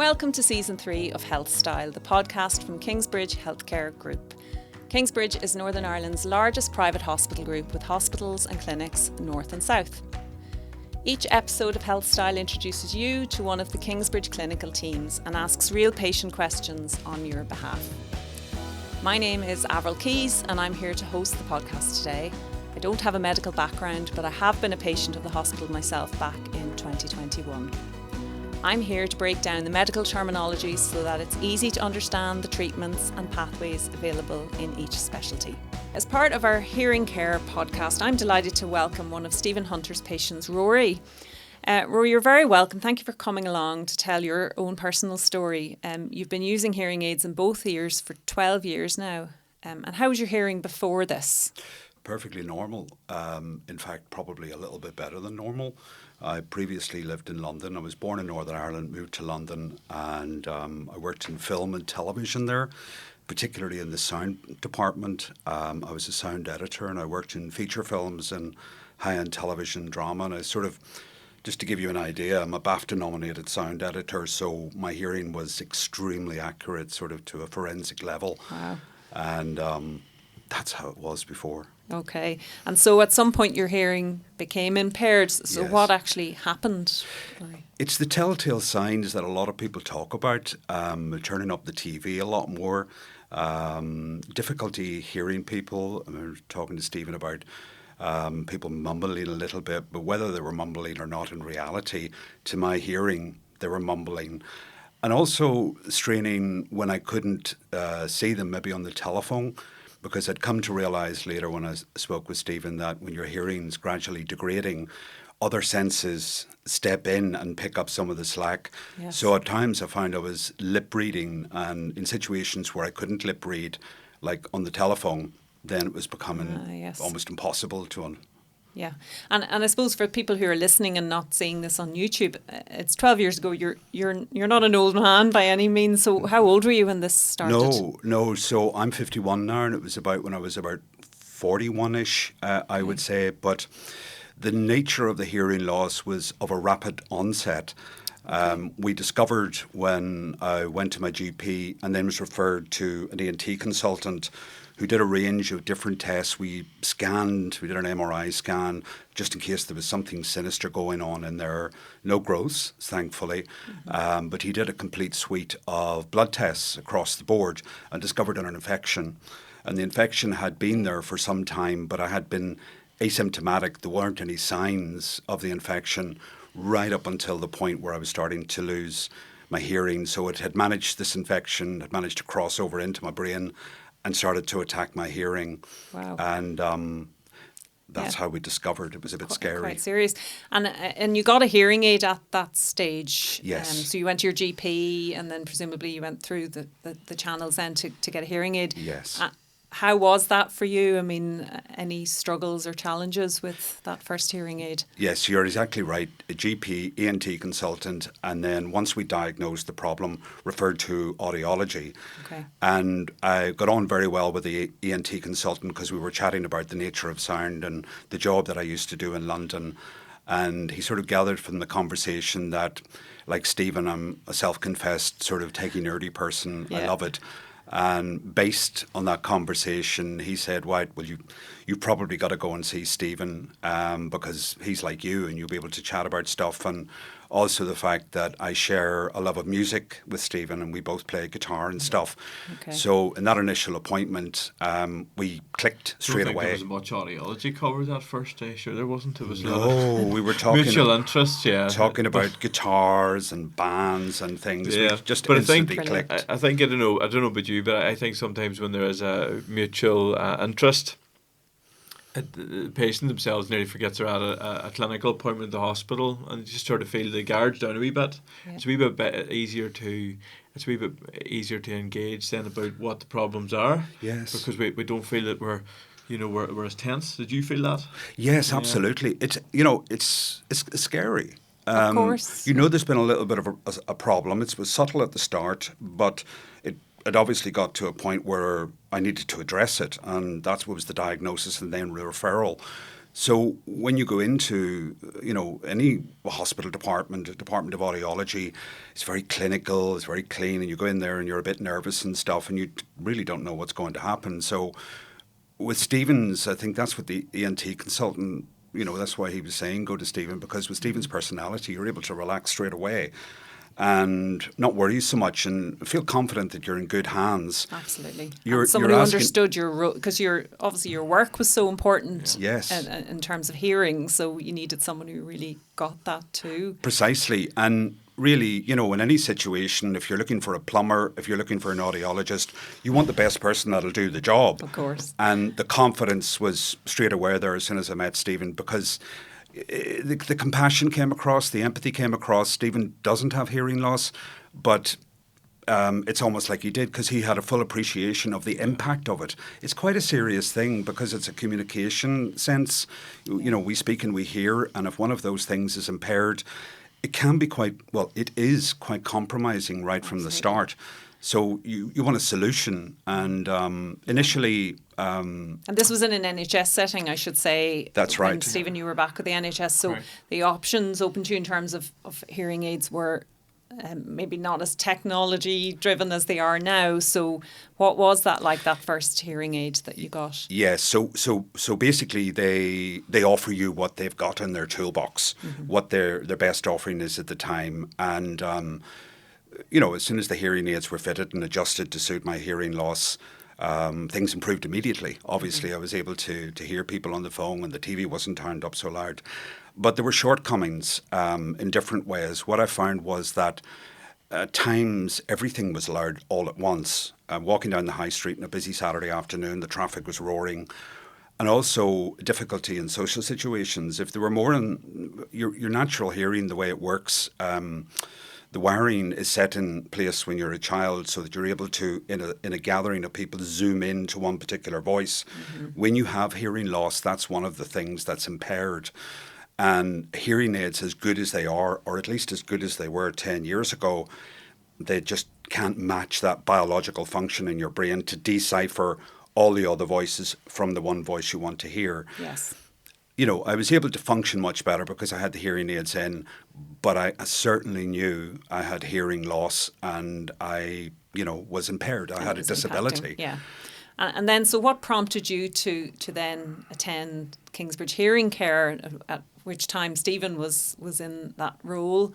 Welcome to Season 3 of HealthStyle, the podcast from Kingsbridge Healthcare Group. Kingsbridge is Northern Ireland's largest private hospital group with hospitals and clinics north and south. Each episode of HealthStyle introduces you to one of the Kingsbridge clinical teams and asks real patient questions on your behalf. My name is Avril Keys and I'm here to host the podcast today. I don't have a medical background, but I have been a patient of the hospital myself back in 2021. I'm here to break down the medical terminology so that it's easy to understand the treatments and pathways available in each specialty. As part of our Hearing Care podcast, I'm delighted to welcome one of Stephen Hunter's patients, Rory. Rory, you're very welcome. Thank you for coming along to tell your own personal story. You've been using hearing aids in both ears for 12 years now. And how was your hearing before this? Perfectly normal. In fact, probably a little bit better than normal. I previously lived in London. I was born in Northern Ireland, moved to London, and I worked in film and television there, particularly in the sound department. I was a sound editor and I worked in feature films and high-end television drama. And I just to give you an idea, I'm a BAFTA-nominated sound editor, so my hearing was extremely accurate, sort of to a forensic level. Wow. And that's how it was before. Okay. And so at some point your hearing became impaired. So Yes. What actually happened? It's the telltale signs that a lot of people talk about, turning up the TV a lot more, difficulty hearing people. I was talking to Stephen about people mumbling a little bit, but whether they were mumbling or not in reality, to my hearing, they were mumbling. And also straining when I couldn't see them, maybe on the telephone, because I'd come to realise later when I spoke with Stephen that when your hearing's gradually degrading, other senses step in and pick up some of the slack. Yes. So at times I found I was lip reading, and in situations where I couldn't lip read, like on the telephone, then it was becoming almost impossible to Yeah, and I suppose for people who are listening and not seeing this on YouTube, it's 12 years ago. You're not an old man by any means. So how old were you when this started? No. So I'm 51 now, and it was about when I was about 41-ish, I would say. But the nature of the hearing loss was of a rapid onset. We discovered when I went to my GP and then was referred to an ENT consultant who did a range of different tests. We did an MRI scan just in case there was something sinister going on in there. No growths, thankfully. Mm-hmm. But he did a complete suite of blood tests across the board and discovered an infection. And the infection had been there for some time, but I had been asymptomatic. There weren't any signs of the infection right up until the point where I was starting to lose my hearing. So this infection had managed to cross over into my brain and started to attack my hearing. Wow. And that's how we discovered it was a bit scary. Quite serious. And you got a hearing aid at that stage. Yes. So you went to your GP and then presumably you went through the channels then to get a hearing aid. Yes. How was that for you? I mean, any struggles or challenges with that first hearing aid? Yes, you're exactly right. A GP, ENT consultant, and then once we diagnosed the problem, referred to audiology. Okay. And I got on very well with the ENT consultant because we were chatting about the nature of sound and the job that I used to do in London. And he sort of gathered from the conversation that, like Stephen, I'm a self-confessed sort of techie nerdy person. Yeah. I love it. And based on that conversation, he said, well, you probably got to go and see Stephen because he's like you and you'll be able to chat about stuff. And also the fact that I share a love of music with Stephen and we both play guitar and stuff. Okay. So in that initial appointment, we clicked straight away. There was much audiology covered that first day. Sure, there wasn't. It was we were talking mutual interest. Yeah, talking about guitars and bands and things. Yeah, we just instantly clicked. I think I don't know about you, but I think sometimes when there is a mutual interest, the patient themselves nearly forgets they're at a clinical appointment at the hospital and just sort of feel the guards down a wee bit. Yeah. It's a wee bit easier to engage then about what the problems are. Yes. Because we don't feel that we're as tense. Did you feel that? Yes, absolutely. It's scary. Of course. There's been a little bit of a problem. It was subtle at the start, but it obviously got to a point where I needed to address it, and that was the diagnosis and then referral So when you go into, any hospital department, a department of audiology, it's very clinical, it's very clean, and you go in there and you're a bit nervous and stuff, and you really don't know what's going to happen. So with Stephen's, I think that's what the ENT consultant, that's why he was saying go to Stephen, because with Stephen's personality, you're able to relax straight away and not worry so much and feel confident that you're in good hands. Absolutely. You're someone who asking, understood your role, because obviously your work was so important. Yes. In terms of hearing, so you needed someone who really got that too. Precisely. And really, in any situation, if you're looking for a plumber, if you're looking for an audiologist, you want the best person that'll do the job. Of course. And the confidence was straight away there as soon as I met Stephen, because the compassion came across, the empathy came across. Stephen doesn't have hearing loss, but it's almost like he did, because he had a full appreciation of the impact of it. It's quite a serious thing, because it's a communication sense. We speak and we hear, and if one of those things is impaired, it can be it is quite compromising right from the start. So you want a solution, and initially... and this was in an NHS setting, I should say. That's right. When, Stephen, you were back with the NHS, so right. The options open to you in terms of hearing aids were maybe not as technology driven as they are now. So what was that like, that first hearing aid that you got? Yes, so basically they offer you what they've got in their toolbox, what their best offering is at the time, and as soon as the hearing aids were fitted and adjusted to suit my hearing loss, things improved immediately. Obviously, I was able to hear people on the phone, and the TV wasn't turned up so loud. But there were shortcomings in different ways. What I found was that at times everything was loud all at once. Walking down the high street on a busy Saturday afternoon, the traffic was roaring. And also difficulty in social situations. If there were more in your natural hearing, the way it works, the wiring is set in place when you're a child, so that you're able to, in a gathering of people, zoom in to one particular voice. When you have hearing loss, that's one of the things that's impaired. And hearing aids, as good as they are, or at least as good as they were 10 years ago, they just can't match that biological function in your brain to decipher all the other voices from the one voice you want to hear. Yes. I was able to function much better because I had the hearing aids in, but I certainly knew I had hearing loss, and I, was impaired. I had a disability. Yeah. And then, so what prompted you to then attend Kingsbridge Hearing Care, at which time Stephen was in that role?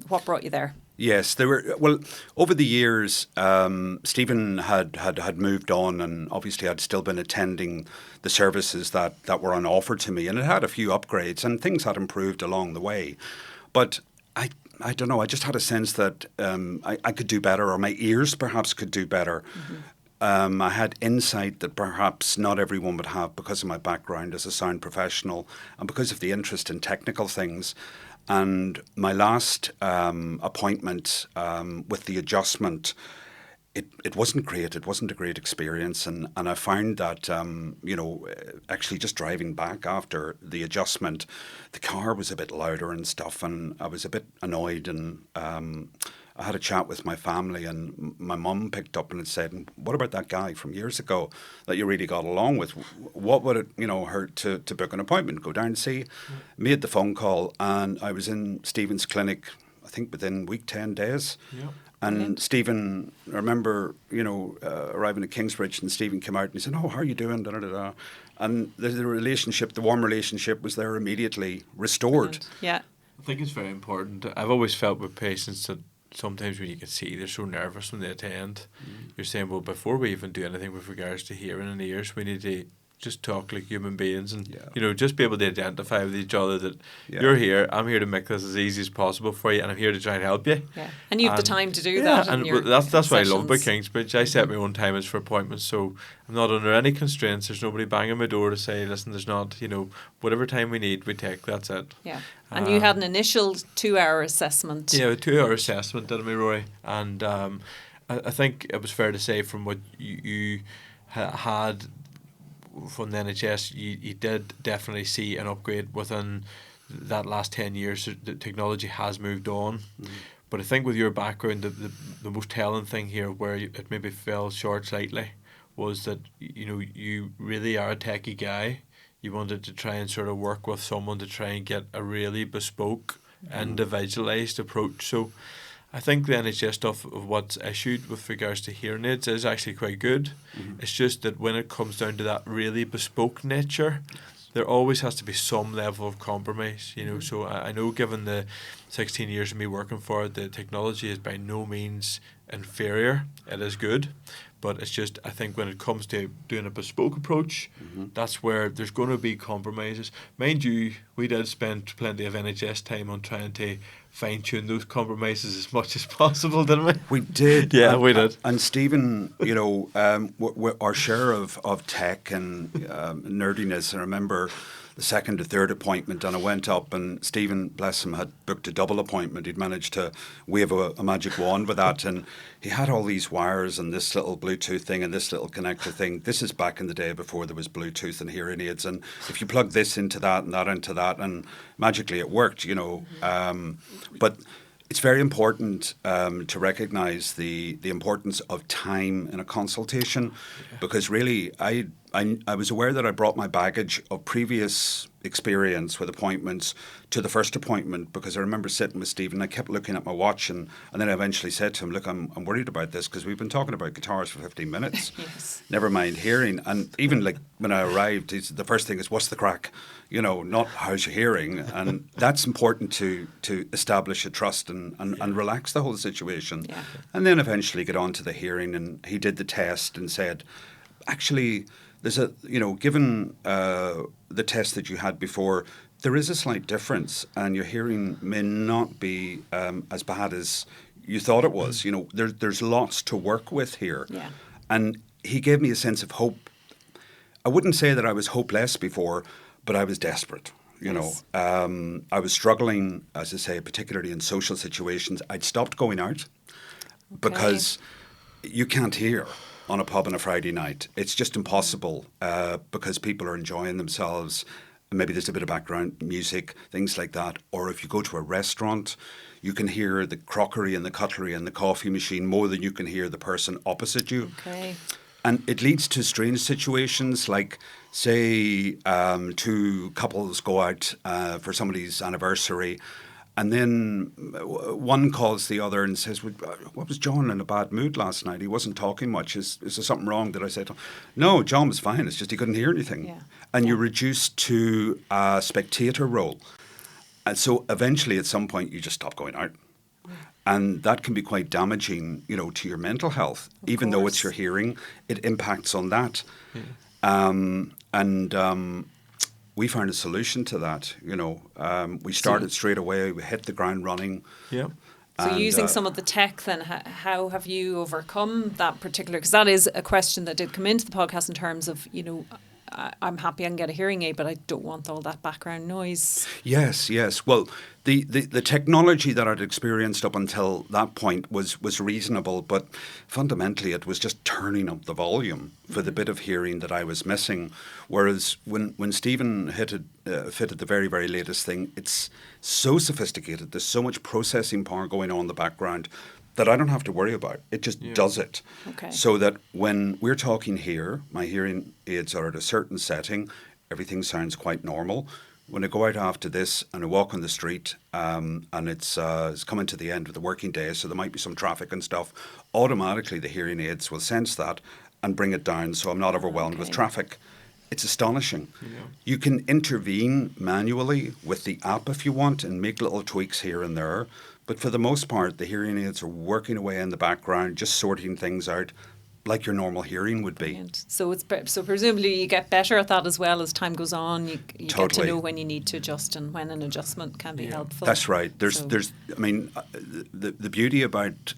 What brought you there? Yes, over the years, Stephen had moved on, and obviously I'd still been attending the services that were on offer to me, and it had a few upgrades, and things had improved along the way. But I don't know, I just had a sense that I could do better, or my ears perhaps could do better. I had insight that perhaps not everyone would have, because of my background as a sound professional and because of the interest in technical things. And my last appointment with the adjustment, it wasn't great. It wasn't a great experience. And I found that, actually just driving back after the adjustment, the car was a bit louder and stuff. And I was a bit annoyed. And I had a chat with my family, and my mum picked up and had said, "What about that guy from years ago that you really got along with? What would it, hurt to book an appointment, go down and see?" Made the phone call, and I was in Stephen's clinic, I think within week 10 days. Yeah. And Stephen, I remember, arriving at Kingsbridge, and Stephen came out and he said, "Oh, how are you doing?" Da, da, da, da. And the relationship, the warm relationship was there immediately restored. Yeah. I think it's very important. I've always felt with patients that sometimes when you can see they're so nervous when they attend, you're saying, well, before we even do anything with regards to hearing and ears, we need to just talk like human beings, and just be able to identify with each other that you're here, I'm here to make this as easy as possible for you, and I'm here to try and help you. Yeah, and you have the time to do that. And that's what I love about Kingsbridge. I set my own timings for appointments, so I'm not under any constraints. There's nobody banging my door to say, listen, there's not, whatever time we need, we take. That's it. Yeah, and you had an initial 2-hour assessment. Yeah, a 2-hour assessment, didn't we, Rory? And I think it was fair to say, from what you had from the NHS, you did definitely see an upgrade within that last 10 years. The technology has moved on. But I think with your background, the most telling thing here, where it maybe fell short slightly, was that you really are a techie guy. you wanted to try and sort of work with someone to try and get a really bespoke, individualised approach. So I think the NHS stuff of what's issued with regards to hearing aids is actually quite good. It's just that when it comes down to that really bespoke nature, there always has to be some level of compromise, you know. So I know, given the 16 years of me working for it, the technology is by no means inferior. It is good. But it's just, I think when it comes to doing a bespoke approach, that's where there's going to be compromises. Mind you, we did spend plenty of NHS time on trying to fine-tune those compromises as much as possible, didn't we? We did. Yeah, we did. And Stephen, you know, our share of tech and nerdiness, I remember the second or third appointment, and I went up, and Stephen, bless him, had booked a double appointment. He'd managed to wave a magic wand with that, and he had all these wires and this little Bluetooth thing and this little connector thing. This is back in the day before there was Bluetooth and hearing aids, and if you plug this into that and that into that, and magically it worked, you know. But it's very important to recognise the importance of time in a consultation, because really I was aware that I brought my baggage of previous experience with appointments to the first appointment, because I remember sitting with Stephen, I kept looking at my watch, and then I eventually said to him, look, I'm worried about this because we've been talking about guitars for 15 minutes, never mind hearing. And even like when I arrived, the first thing is, what's the crack? You know, not how's your hearing? And that's important to establish a trust and relax the whole situation. Yeah. And then eventually get on to the hearing, and he did the test and said, actually, there's a, you know, given the test that you had before, there is a slight difference, and your hearing may not be as bad as you thought it was. You know, there's lots to work with here. Yeah. And he gave me a sense of hope. I wouldn't say that I was hopeless before, but I was desperate. You know, I was struggling, as I say, particularly in social situations. I'd stopped going out because you can't hear on a pub on a Friday night. It's just impossible because people are enjoying themselves. Maybe there's a bit of background music, things like that. Or if you go to a restaurant, you can hear the crockery and the cutlery and the coffee machine more than you can hear the person opposite you. Okay. And it leads to strange situations like, say, two couples go out for somebody's anniversary, and then one calls the other and says, what was John in a bad mood last night? He wasn't talking much. Is there something wrong? Did I say to him? No, John was fine. It's just he couldn't hear anything. Yeah. And you're reduced to a spectator role. And so eventually at some point you just stop going out. And that can be quite damaging, you know, to your mental health. Even though it's your hearing, it impacts on that. We found a solution to that. You know, we started straight away. We hit the ground running. Yeah. So using some of the tech, then, how have you overcome that particular? Because that is a question that did come into the podcast in terms of, you know, I'm happy I can get a hearing aid, but I don't want all that background noise. Yes. Well, the technology that I'd experienced up until that point was reasonable, but fundamentally it was just turning up the volume for the bit of hearing that I was missing. Whereas when Stephen fitted the very, very latest thing, it's so sophisticated. There's so much processing power going on in the background that I don't have to worry about. It just does it. Okay. So that when we're talking here, my hearing aids are at a certain setting, everything sounds quite normal. When I go out after this and I walk on the street and it's coming to the end of the working day, so there might be some traffic and stuff, automatically the hearing aids will sense that and bring it down so I'm not overwhelmed with traffic. It's astonishing. Yeah. You can intervene manually with the app if you want and make little tweaks here and there. But for the most part, the hearing aids are working away in the background, just sorting things out like your normal hearing would be. Brilliant. So presumably you get better at that as well as time goes on. You get to know when you need to adjust and when an adjustment can be helpful. That's right. The beauty about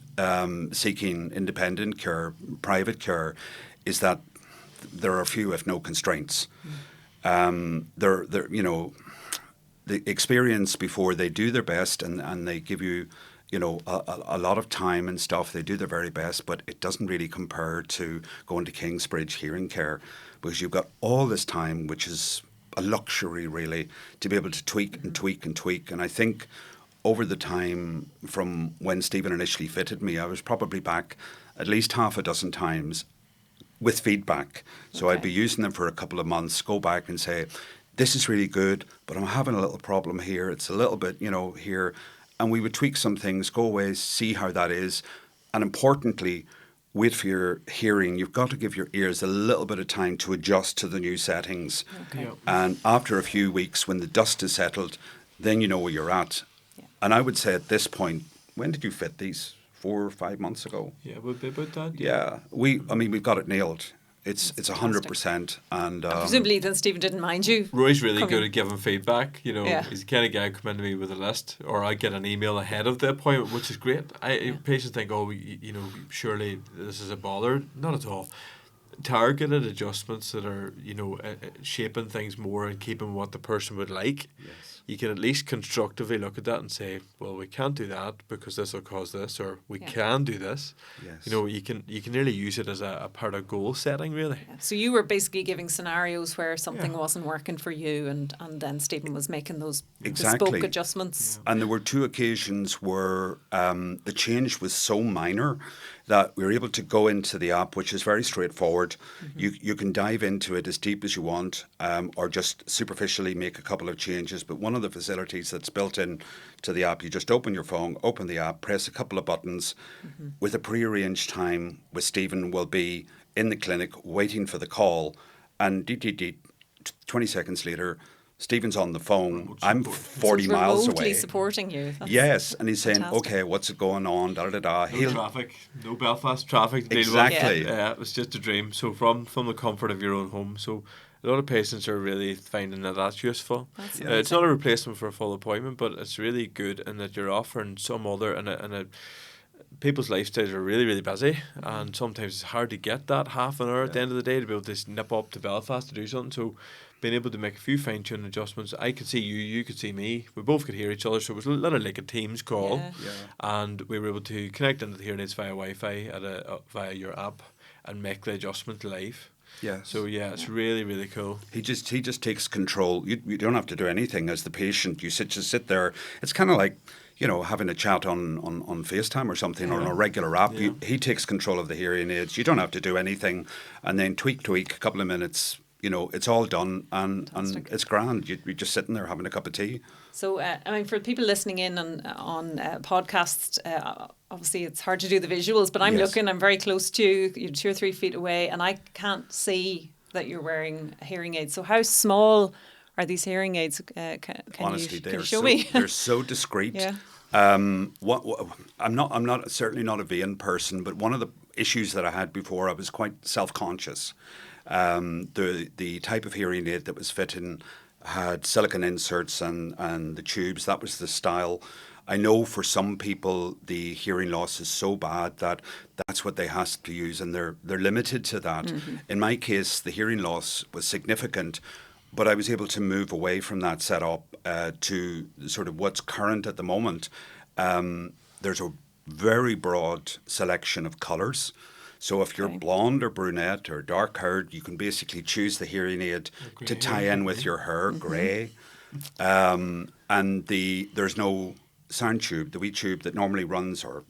seeking independent care, private care, is that there are few, if no, constraints. The experience before they do their best and they give you, you know, a lot of time and stuff. They do their very best, but it doesn't really compare to going to Kingsbridge hearing care, because you've got all this time, which is a luxury really, to be able to tweak and tweak and tweak. And I think over the time from when Stephen initially fitted me, I was probably back at least half a dozen times with feedback. So Okay. I'd be using them for a couple of months, go back and say, this is really good, but I'm having a little problem here. It's a little bit, here. And we would tweak some things, go away, see how that is. And importantly, wait for your hearing. You've got to give your ears a little bit of time to adjust to the new settings. Okay. Yep. And after a few weeks, when the dust is settled, then you know where you're at. Yeah. And I would say at this point, when did you fit these? 4 or 5 months ago? Yeah, would be about that. Yeah. We've got it nailed. It's That's 100%. And Presumably then Stephen didn't mind you. Rory's really coming- good at giving feedback. Yeah. He's the kind of guy who come into me with a list, or I get an email ahead of the appointment, which is great. Patients think, surely this is a bother. Not at all. Targeted adjustments that are, shaping things more and keeping what the person would like. Yes. You can at least constructively look at that and say, well, we can't do that because this will cause this, or we can do this. Yes. You can really use it as a part of goal setting, really. Yeah. So you were basically giving scenarios where something Yeah. wasn't working for you, and then Stephen was making those Exactly. bespoke adjustments. And there were 2 occasions where the change was so minor that we were able to go into the app, which is very straightforward. You can dive into it as deep as you want, or just superficially make a couple of changes. But one of the facilities that's built in to the app, you just open your phone, open the app, press a couple of buttons. With a prearranged time with Stephen will be in the clinic waiting for the call, and 20 seconds later, Stephen's on the phone. I'm 40 So miles remotely away. supporting you. That's Yes, and he's saying, fantastic. okay, what's it going on? Da da da. No traffic, no Belfast traffic to deal Exactly. with. Yeah, it was just a dream. So from the comfort of your own home. So a lot of patients are really finding that that's useful. That's It's not a replacement for a full appointment, but it's really good in that you're offering some other and people's lifestyles are really, really busy, and sometimes it's hard to get that half an hour at the end of the day to be able to nip up to Belfast to do something. So being able to make a few fine-tuned adjustments, I could see you could see me, we both could hear each other, so it was literally like a Teams call. Yeah. And we were able to connect into the hearing aids via Wi-Fi via your app and make the adjustment live. Yes. So it's really, really cool. He just takes control. You don't have to do anything as the patient. You just sit there. It's kind of like, having a chat on FaceTime or something, or on a regular app. Yeah. He takes control of the hearing aids. You don't have to do anything, and then tweak, a couple of minutes. It's all done, and it's grand. You're just sitting there having a cup of tea. So, for people listening in on podcasts, obviously it's hard to do the visuals, but I'm Yes. looking, I'm very close to you, you're 2 or 3 feet away, and I can't see that you're wearing a hearing aid. So how small are these hearing aids? Honestly, can they're you show me? they're so discreet. Yeah. I'm certainly not a vain person, but one of the issues that I had before, I was quite self-conscious. The type of hearing aid that was fitting had silicone inserts and the tubes. That was the style. I know for some people the hearing loss is so bad that that's what they have to use, and they're limited to that. Mm-hmm. In In my case, the hearing loss was significant, but I was able to move away from that setup to sort of what's current at the moment. There's a very broad selection of colours. So if you're Okay. blonde or brunette or dark haired, you can basically choose the hearing aid to tie in with your hair, grey. And there's no sound tube. The wee tube that normally runs or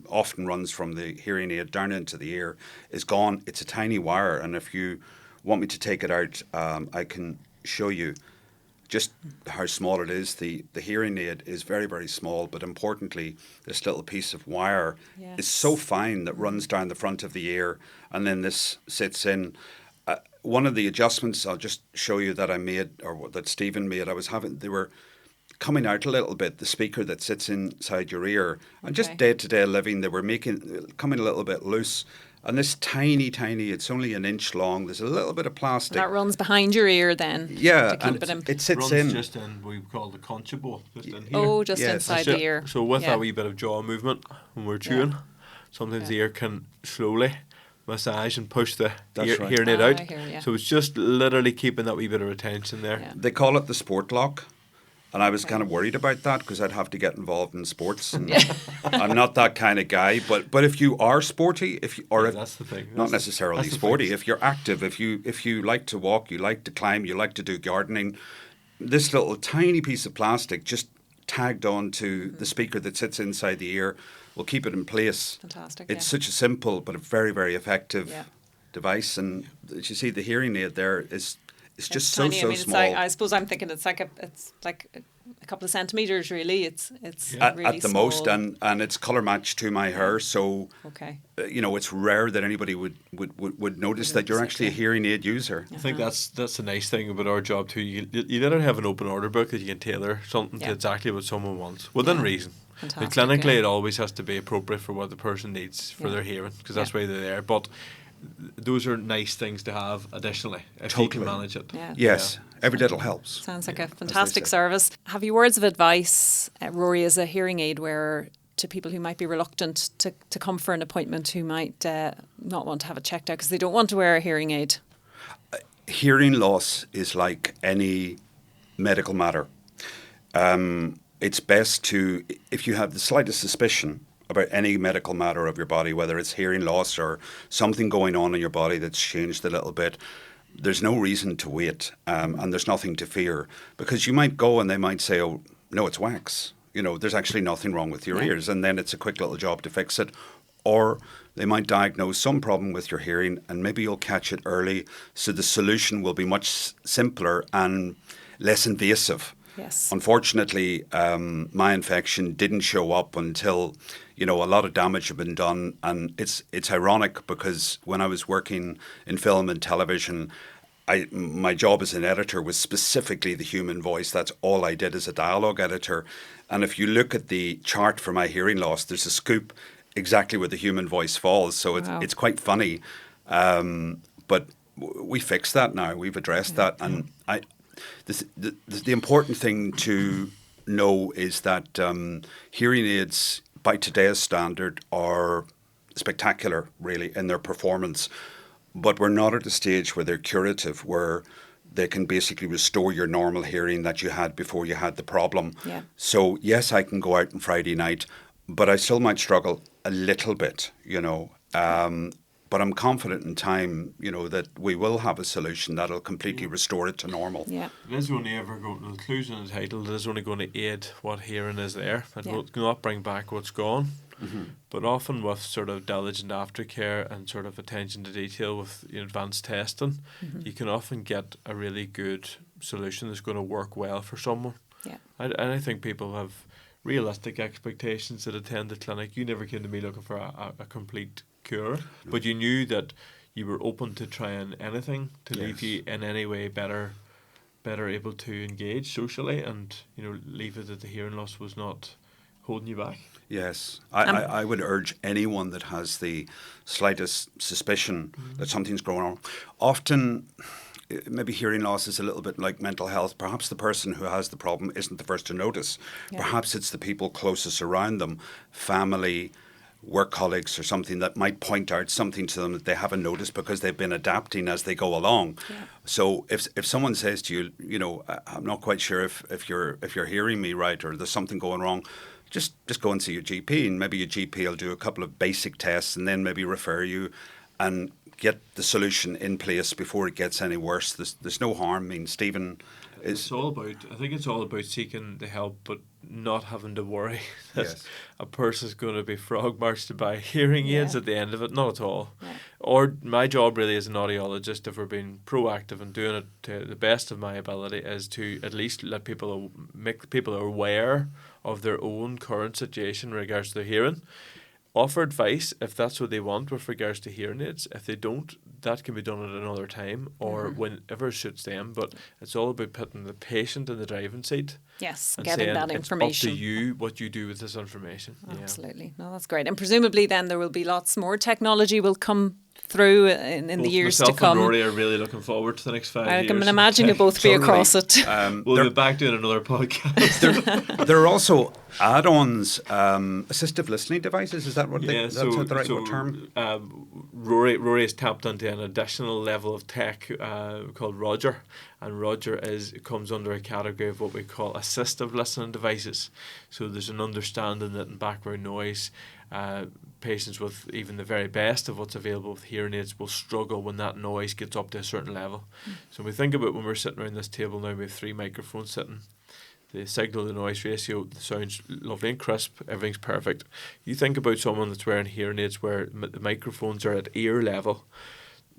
often runs from the hearing aid down into the ear is gone. It's a tiny wire, and if you want me to take it out, I can show you just how small it is. The hearing aid is very, very small, but importantly, this little piece of wire is so fine that runs down the front of the ear, and then this sits in. One of the adjustments I'll just show you that I made, or that Stephen made, they were coming out a little bit, the speaker that sits inside your ear, and just day-to-day living, they were coming a little bit loose. And this tiny, it's only an inch long. There's a little bit of plastic. That runs behind your ear then. Yeah, to keep and it in. it sits Runs in. just in, we call the concha ball, just in here. Oh, just Yes. inside That's the it. ear. So with Yeah. a wee bit of jaw movement when we're chewing, sometimes the ear can slowly massage and push the That's right. hearing aid Ah, out. I hear, yeah. So it's just literally keeping that wee bit of retention there. Yeah. They call it the sport lock. And I was kind of worried about that because I'd have to get involved in sports. And I'm not that kind of guy. But if you are sporty, That's the thing. not necessarily that's the sporty, thing. if you're active, if you like to walk, you like to climb, you like to do gardening, this little tiny piece of plastic just tagged onto the speaker that sits inside the ear will keep it in place. Fantastic. It's such a simple but a very, very effective device, and as you see, the hearing aid there is just so tiny. I mean, small. it's like, I suppose I'm thinking it's like a couple of centimeters. Really, it's really at the small. most, and it's colour matched to my hair, so Okay. It's rare that anybody would notice that you're actually a hearing aid user. I think that's the nice thing about our job too. You literally have an open order book that you can tailor something to exactly what someone wants within reason. Fantastic, clinically, it always has to be appropriate for what the person needs for their hearing, because that's why they're there. But those are nice things to have additionally if you can manage it. Yeah. Yes, every little helps. Sounds like a fantastic service. Have you words of advice, Rory, as a hearing aid wearer, to people who might be reluctant to come for an appointment, who might not want to have it checked out because they don't want to wear a hearing aid? Hearing loss is like any medical matter. It's best to, if you have the slightest suspicion about any medical matter of your body, whether it's hearing loss or something going on in your body that's changed a little bit, there's no reason to wait, and there's nothing to fear, because you might go and they might say, oh, no, it's wax. There's actually nothing wrong with your ears, and then it's a quick little job to fix it. Or they might diagnose some problem with your hearing, and maybe you'll catch it early, so the solution will be much simpler and less invasive. Yes. Unfortunately, my infection didn't show up until, a lot of damage had been done. And it's ironic, because when I was working in film and television, my job as an editor was specifically the human voice. That's all I did as a dialogue editor. And if you look at the chart for my hearing loss, there's a scoop exactly where the human voice falls. So it's quite funny. But we fixed that now. We've addressed that. And the important thing to know is that hearing aids, by today's standard, are spectacular, really, in their performance. But we're not at a stage where they're curative, where they can basically restore your normal hearing that you had before you had the problem. Yeah. So, yes, I can go out on Friday night, but I still might struggle a little bit, but I'm confident in time, that we will have a solution that'll completely restore it to normal. Yeah. It is only ever going to, the clues in the title, it is only going to aid what hearing is there. It will not bring back what's gone. Mm-hmm. But often with sort of diligent aftercare and sort of attention to detail with advanced testing, you can often get a really good solution that's going to work well for someone. Yeah. And I think people have realistic expectations that attend the clinic. You never came to me looking for a complete cure, but you knew that you were open to trying anything to leave you in any way better able to engage socially, and leave it that the hearing loss was not holding you back. Yes, I would urge anyone that has the slightest suspicion that something's going on. Often, maybe hearing loss is a little bit like mental health. Perhaps the person who has the problem isn't the first to notice. Yeah. Perhaps it's the people closest around them, family, work colleagues or something, that might point out something to them that they haven't noticed because they've been adapting as they go along. Yeah. So if someone says to you, I'm not quite sure if you're hearing me right, or there's something going wrong, just go and see your GP, and maybe your GP will do a couple of basic tests and then maybe refer you and get the solution in place before it gets any worse. There's no harm. I mean, Stephen is... I think it's all about seeking the help, but not having to worry that a person's going to be frog marched to buy hearing aids at the end of it. Not at all. Yeah. Or my job really as an audiologist, if we're being proactive and doing it to the best of my ability, is to at least make people aware of their own current situation in regards to their hearing. Offer advice if that's what they want with regards to hearing aids. If they don't, that can be done at another time or whenever suits them. But it's all about putting the patient in the driving seat. Yes, and getting that information. It's up to you what you do with this information. Absolutely. No, that's great. And presumably then there will be lots more technology will come through in the years to come. Myself and Rory are really looking forward to the next 5 years. I can imagine you'll both be across it. We'll be back doing another podcast. There are also add-ons, assistive listening devices. Is that what that's the right term? Rory has tapped into an additional level of tech called Roger, and Roger comes under a category of what we call assistive listening devices. So there's an understanding that in background noise, patients with even the very best of what's available with hearing aids will struggle when that noise gets up to a certain level. So we think about when we're sitting around this table now, we have 3 microphones sitting. The signal to noise ratio sounds lovely and crisp, everything's perfect. You think about someone that's wearing hearing aids where the microphones are at ear level,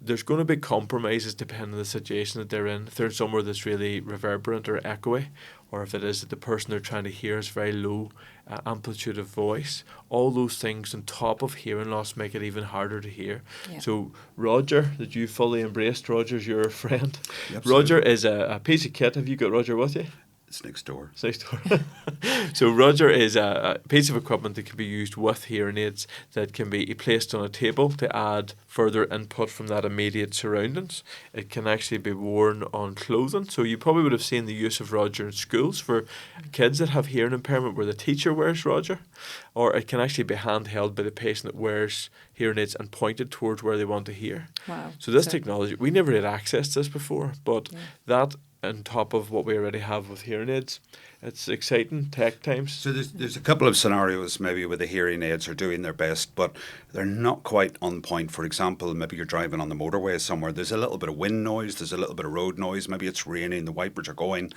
there's going to be compromises depending on the situation that they're in. If they're somewhere that's really reverberant or echoey, or if it is that the person they're trying to hear is very low amplitude of voice, all those things on top of hearing loss make it even harder to hear. Yeah. So Roger, that you fully embraced, Roger's your friend. Yep, Roger is a piece of kit. Have you got Roger with you? It's next door. It's next door. So Roger is a piece of equipment that can be used with hearing aids that can be placed on a table to add further input from that immediate surroundings. It can actually be worn on clothing. So you probably would have seen the use of Roger in schools for kids that have hearing impairment where the teacher wears Roger, or it can actually be handheld by the patient that wears hearing aids and pointed towards where they want to hear. Wow. So this technology, we never had access to this before, but that on top of what we already have with hearing aids, it's exciting tech times. So there's a couple of scenarios maybe where the hearing aids are doing their best, but they're not quite on point. For example, maybe you're driving on the motorway somewhere. There's a little bit of wind noise. There's a little bit of road noise. Maybe it's raining. The wipers are going.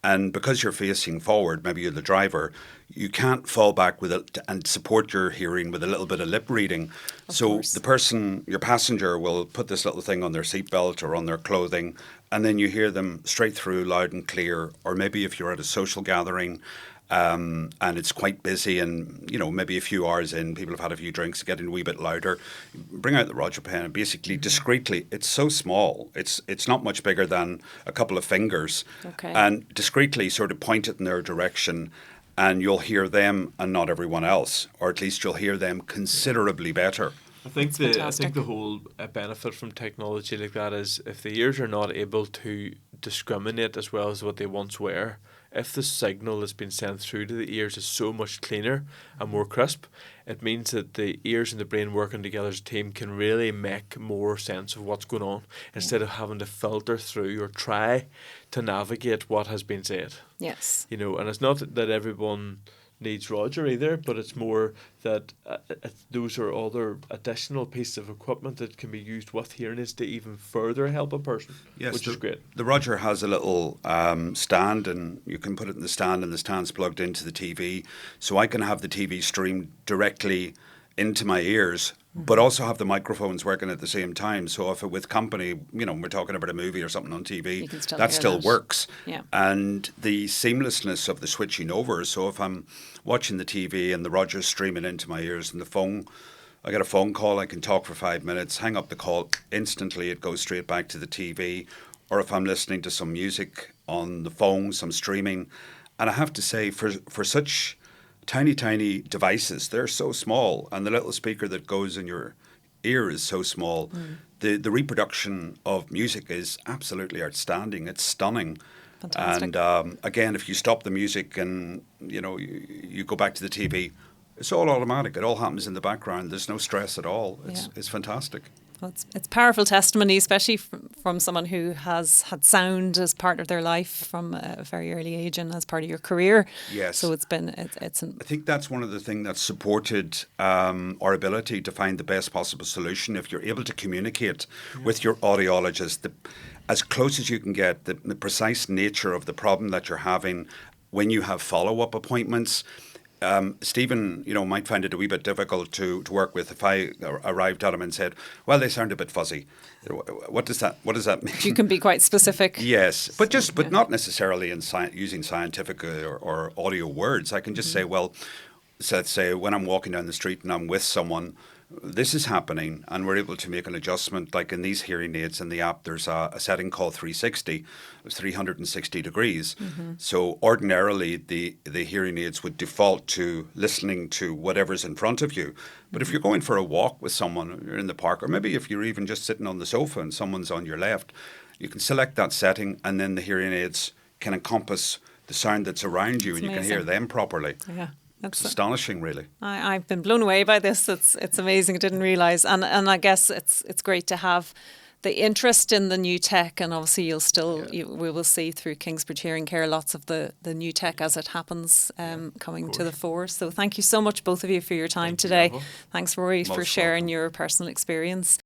And because you're facing forward, maybe you're the driver, you can't fall back with it and support your hearing with a little bit of lip reading. So the person, your passenger, will put this little thing on their seatbelt or on their clothing, and then you hear them straight through loud and clear. Or maybe if you're at a social gathering and it's quite busy and, you know, maybe a few hours in, people have had a few drinks, getting a wee bit louder, bring out the Roger pen and basically discreetly, it's so small, it's not much bigger than a couple of fingers, and discreetly sort of point it in their direction, and you'll hear them and not everyone else, or at least you'll hear them considerably better. I think the whole benefit from technology like that is if the ears are not able to discriminate as well as what they once were, if the signal that's been sent through to the ears is so much cleaner and more crisp, it means that the ears and the brain working together as a team can really make more sense of what's going on instead of having to filter through or try to navigate what has been said. Yes. You know, and it's not that everyone needs Roger either, but it's more that those are other additional pieces of equipment that can be used with hearing aids to even further help a person, which is great. The Roger has a little stand, and you can put it in the stand, and the stand's plugged into the TV, so I can have the TV streamed directly into my ears, but also have the microphones working at the same time. So if with company, you know, we're talking about a movie or something on TV, that still works. Yeah. And the seamlessness of the switching over. So if I'm watching the TV and the Roger's streaming into my ears and the phone, I get a phone call, I can talk for 5 minutes, hang up the call, instantly it goes straight back to the TV. Or if I'm listening to some music on the phone, some streaming. And I have to say, for such tiny devices, they're so small, and the little speaker that goes in your ear is so small. The reproduction of music is absolutely outstanding. It's stunning. Fantastic. And again, if you stop the music and you go back to the TV, it's all automatic. It all happens in the background. There's no stress at all. It's fantastic. Well, it's powerful testimony, especially from someone who has had sound as part of their life from a very early age and as part of your career. Yes. So it's been. I think that's one of the things that's supported our ability to find the best possible solution. If you're able to communicate with your audiologist, as close as you can get, the precise nature of the problem that you're having when you have follow-up appointments. Stephen, might find it a wee bit difficult to work with if I arrived at him and said, well, they sound a bit fuzzy. What does that mean? You can be quite specific. Yes, but not necessarily in using scientific or audio words. I can just say, well, so let's say when I'm walking down the street and I'm with someone, this is happening, and we're able to make an adjustment. Like in these hearing aids in the app, there's a setting called 360. It's 360 degrees. So ordinarily, the hearing aids would default to listening to whatever's in front of you. But if you're going for a walk with someone, you're in the park, or maybe if you're even just sitting on the sofa and someone's on your left, you can select that setting, and then the hearing aids can encompass the sound that's around you, and you can hear them properly. Yeah. It's astonishing, really. I've been blown away by this. It's amazing. I didn't realise, and I guess it's great to have the interest in the new tech, and obviously we will see through Kingsbridge Hearing Care lots of the new tech as it happens coming to the fore. So thank you so much, both of you, for your time today. Thanks, Rory, for sharing your personal experience.